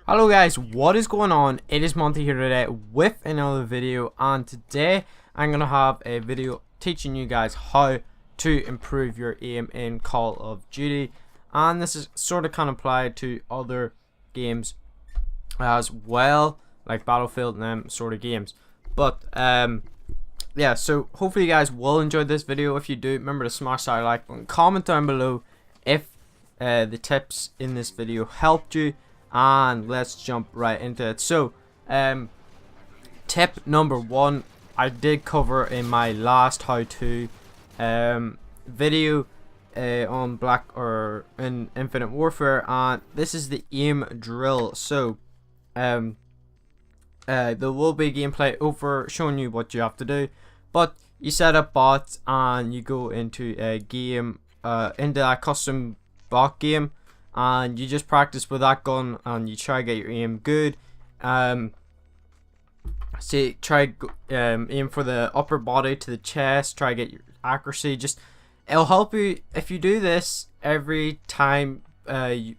Hello guys, what is going on? It is Monty here today with another video, and today I'm going to have a video teaching you guys how to improve your aim in Call of Duty, and this is sort of kind of applied to other games as well, like Battlefield and them sort of games. But yeah, so hopefully you guys will enjoy this video. If you do, remember to smash that like button, comment down below if the tips in this video helped you. And let's jump right into it. So tip number one, I did cover in my last how-to video on in Infinite Warfare, and this is the aim drill. So there will be gameplay over showing you what you have to do, but you set up bots and you go into a game, into a custom bot game, and you just practice with that gun and you try to get your aim good. Aim for the upper body to the chest, try to get your accuracy. Just it'll help you if you do this every time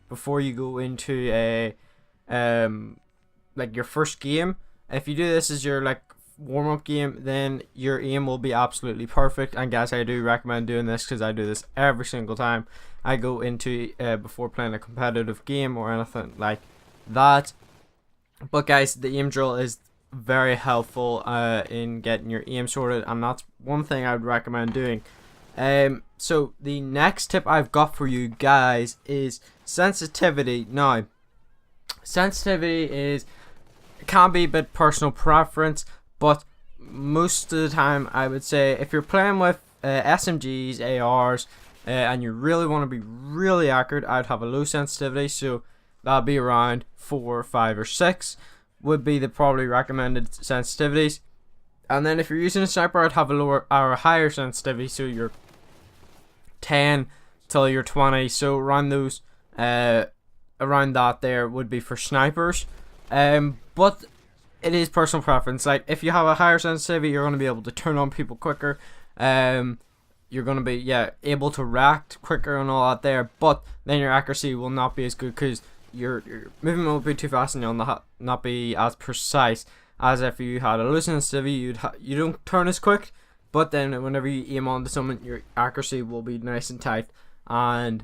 before you go into a like your first game. If you do this as your like warm-up game, then your aim will be absolutely perfect. And guys, I do recommend doing this because I do this every single time I go into before playing a competitive game or anything like that. But guys, the aim drill is very helpful in getting your aim sorted, and that's one thing I would recommend doing. So the next tip I've got for you guys is sensitivity. Now, sensitivity can be a bit personal preference, but most of the time I would say if you're playing with SMGs, ARs, and you really want to be really accurate, I'd have a low sensitivity, so that'd be around 4, 5, or 6 would be the probably recommended sensitivities. And then if you're using a sniper, I'd have a lower or a higher sensitivity, so you're 10 till you're 20, so around those around that there would be for snipers. But it is personal preference. Like if you have a higher sensitivity, you're going to be able to turn on people quicker. You're going to be able to react quicker and all that there, but then your accuracy will not be as good because your movement will be too fast and you'll not be as precise as if you had a low sensitivity. You don't turn as quick, but then whenever you aim onto someone, your accuracy will be nice and tight and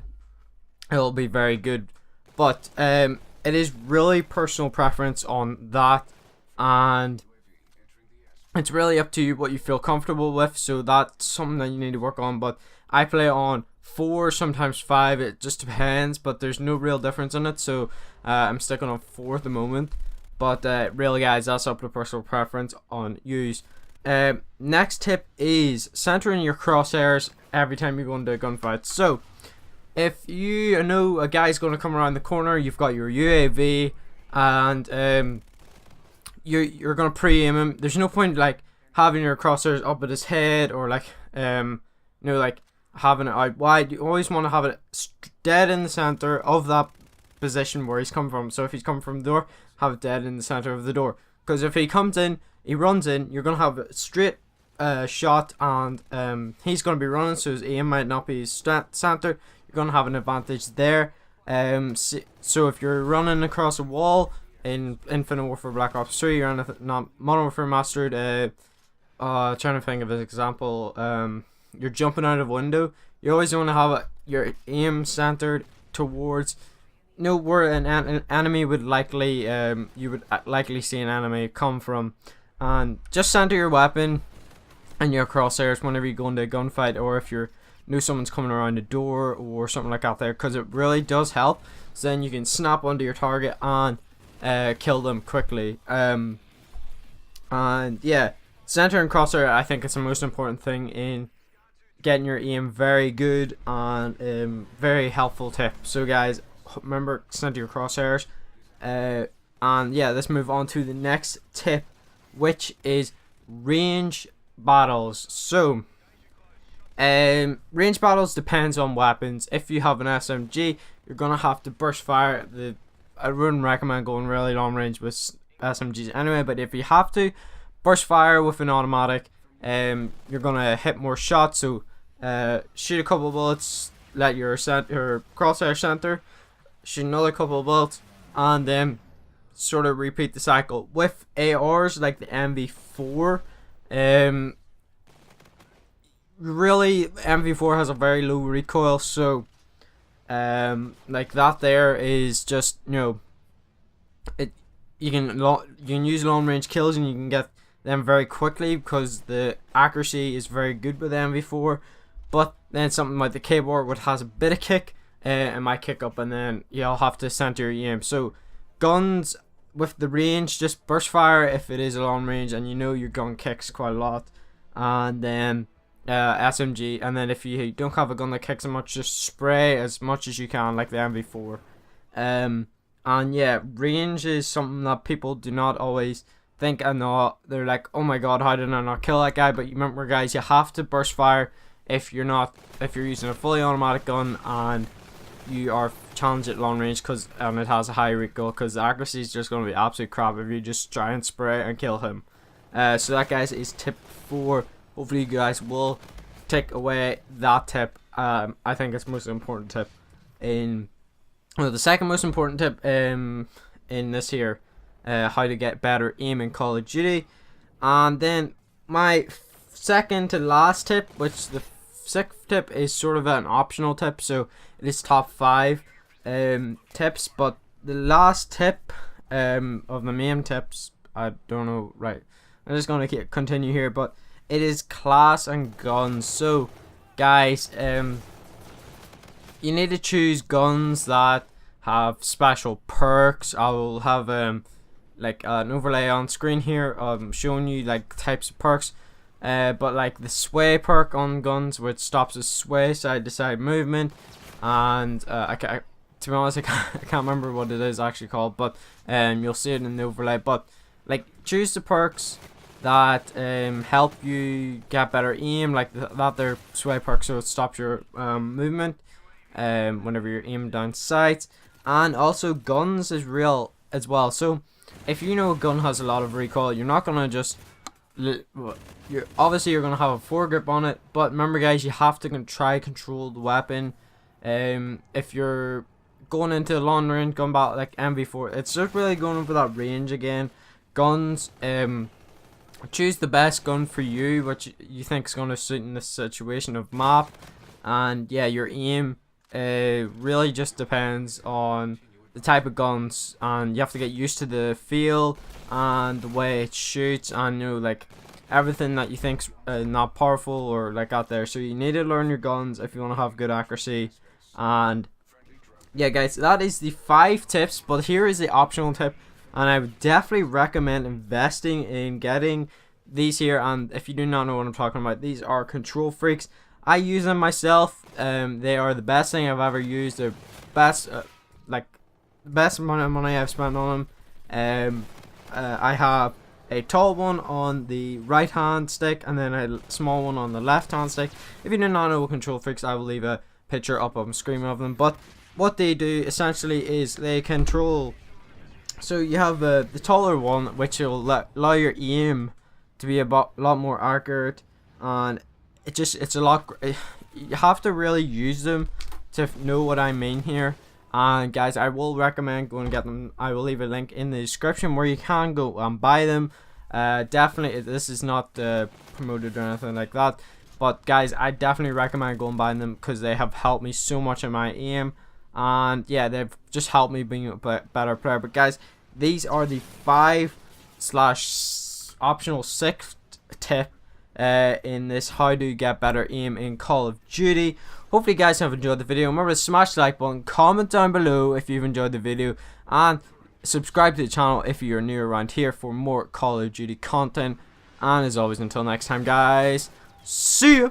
it'll be very good. But it is really personal preference on that, and it's really up to you what you feel comfortable with, so that's something that you need to work on. But I play on 4, sometimes 5, it just depends, but there's no real difference in it, so I'm sticking on 4 at the moment. But really guys, that's up to personal preference on use. Next tip is centering your crosshairs every time you go into a gunfight. So if you know a guy's going to come around the corner, you've got your UAV, and you're gonna pre-aim him. There's no point like having your crosshairs up at his head, or like like having it out wide. You always want to have it dead in the center of that position where he's come from. So if he's coming from the door, have it dead in the center of the door, because if he comes in, he runs in, you're gonna have a straight shot, and he's gonna be running, so his aim might not be center. You're gonna have an advantage there. So if you're running across a wall in Infinite Warfare Black Ops 3, you're on not Modern Warfare Mastered, trying to think of an example, you're jumping out of a window, you always want to have your aim centered towards where an enemy would likely, you would likely see an enemy come from, and just center your weapon and your crosshairs whenever you go into a gunfight, or if you know someone's coming around the door or something like that there, because it really does help. So then you can snap onto your target and kill them quickly. And yeah, center and crosshair, I think it's the most important thing in getting your aim very good, and very helpful tip. So guys, remember, center your crosshairs. And yeah, let's move on to the next tip, which is range battles. So range battles depends on weapons. If you have an SMG, you're gonna have to burst fire. I wouldn't recommend going really long range with SMGs anyway, but if you have to, burst fire with an automatic, you're gonna hit more shots. So shoot a couple bullets, let your crosshair center, shoot another couple of bullets, and then sort of repeat the cycle. With ARs like the MV4, really MV4 has a very low recoil, so like that there is just, you know, you can use long range kills and you can get them very quickly because the accuracy is very good with the MV4. But then something like the keyboard, which has a bit of kick, it might kick up, and then you'll have to center your aim. So guns with the range, just burst fire if it is a long range and you know your gun kicks quite a lot, and then SMG. And then if you don't have a gun that kicks so much, just spray as much as you can like the MV4. And yeah, range is something that people do not always think. I know they're like, oh my god, how did I not kill that guy? But you remember, guys, you have to burst fire if you're using a fully automatic gun and you are challenged at long range, and it has a high recoil, because the accuracy is just going to be absolute crap if you just try and spray and kill him. So that, guys, is tip 4. Hopefully you guys will take away that tip. I think it's the most important tip the second most important tip in this here, how to get better aim in Call of Duty. And then my second to last tip, which the 6th tip is sort of an optional tip, so it is top 5 tips. But the last tip of the main tips, I don't know, right, I'm just going to continue here, but it is class and guns. So guys, you need to choose guns that have special perks. I will have like an overlay on screen here showing you like types of perks, but like the sway perk on guns, which stops the sway side to side movement, and to be honest, I can't remember what it is actually called, but you'll see it in the overlay. But like, choose the perks that help you get better aim, like that they're sway perks, so it stops your movement whenever you're aiming down sights. And also guns is real as well. So if you know a gun has a lot of recoil, you're not gonna just you're gonna have a foregrip on it, but remember, guys, you have to try control the weapon. If you're going into a long range gun battle like MV4, it's just really going for that range again. Guns, choose the best gun for you, which you think is going to suit in this situation of map. And yeah, your aim really just depends on the type of guns, and you have to get used to the feel and the way it shoots, and you know, like everything that you think's not powerful or like out there. So you need to learn your guns if you want to have good accuracy. And yeah, guys, that is the 5 tips, but here is the optional tip, and I would definitely recommend investing in getting these here. And if you do not know what I'm talking about, these are Kontrol Freeks. I use them myself. They are the best thing I've ever used. They're best, like the best amount of money I've spent on them. I have a tall one on the right hand stick and then a small one on the left hand stick. If you do not know what Kontrol Freeks, I will leave a picture up on screen of them. But what they do essentially is they control. So you have the taller one, which will allow your aim to be a lot more accurate, and it's a lot. You have to really use them to know what I mean here. And guys, I will recommend going and get them. I will leave a link in the description where you can go and buy them. Definitely, this is not promoted or anything like that, but guys, I definitely recommend going and buying them because they have helped me so much in my aim, and yeah, they've just helped me being a better player. But guys, these are the 5 / optional 6th tip in this how to get better aim in Call of Duty. Hopefully you guys have enjoyed the video. Remember to smash the like button, comment down below if you've enjoyed the video, and subscribe to the channel if you're new around here for more Call of Duty content. And as always, until next time, guys, see ya.